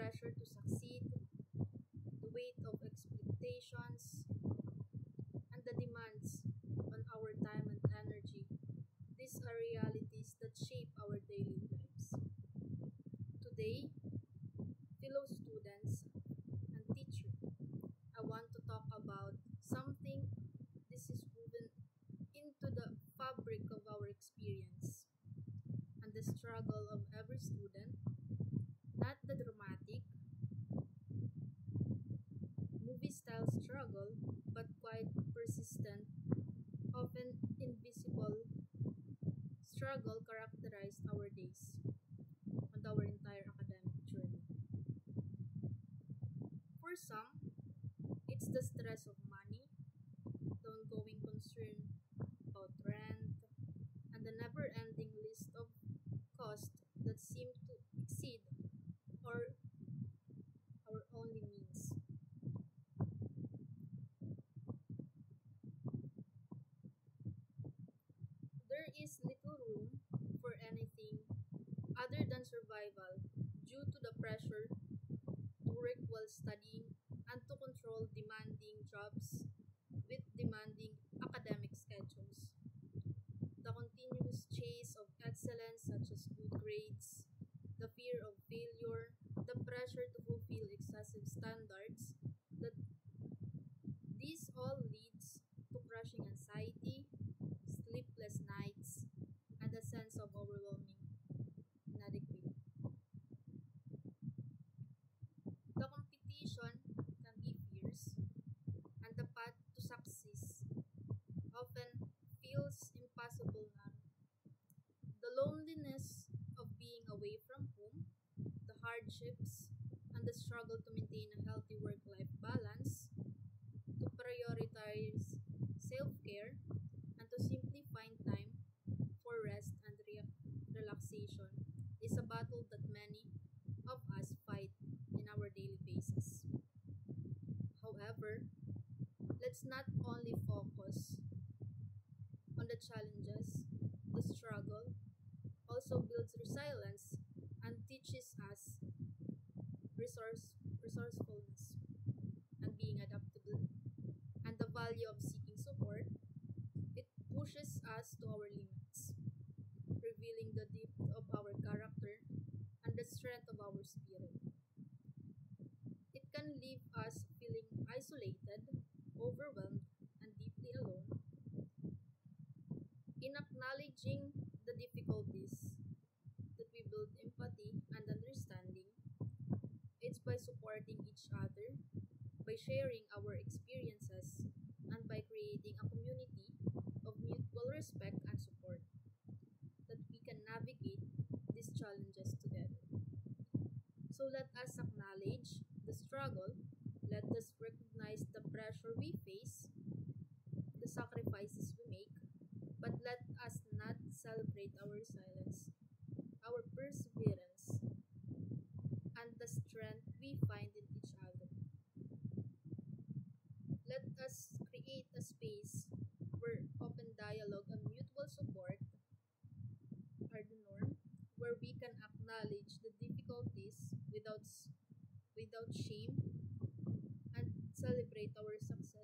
pressure to succeed, the weight of expectations, and the demands on our time and energy. These are realities that shape our daily lives. Today, fellow students and teacher, I want to talk about something this is woven into the fabric of our experience and the struggle of every student, not the dramatic, movie style struggle, but quite persistent, often invisible struggle characterized our days and our entire academic journey. For some, it's the stress of money, the ongoing concern about rent, and the never ending list of costs that seem to exceed our, our only means. There is little room for anything other than survival due to the pressure to work while studying and to control demanding jobs with demanding academic schedules. The continuous chase of excellence, such as good grades, the fear of failure, the pressure to fulfill excessive standards, that this all leads to crushing anxiety, sleepless nights, and a sense of overwhelming inadequacy. The competition can be fierce, and the path to success often feels impossible now. The loneliness of being away from home, the hardships, and the struggle to maintain a healthy work life balance, to prioritize self care, and to simply find time for rest and relaxation is a battle that many of us fight in our daily basis. However, let's not only focus on the challenges, the struggle also builds resilience and teaches us resourcefulness and being adaptable and the value of seeking support. It pushes us to our limits, revealing the depth of our character and the strength of our spirit. It can leave us feeling isolated, overwhelmed, and deeply alone. In acknowledging the difficulties that we build empathy and understanding, it's by supporting each other, by sharing our experiences, and by creating a community of mutual respect and support that we can navigate these challenges together. So let us acknowledge the struggle, let us recognize the pressure we face, the sacrifices we make, but let us not celebrate our resilience, our perseverance, and the strength we find in each other. Let us create a space where open dialogue and mutual support are the norm, where we can acknowledge the difficulties without shame and celebrate our success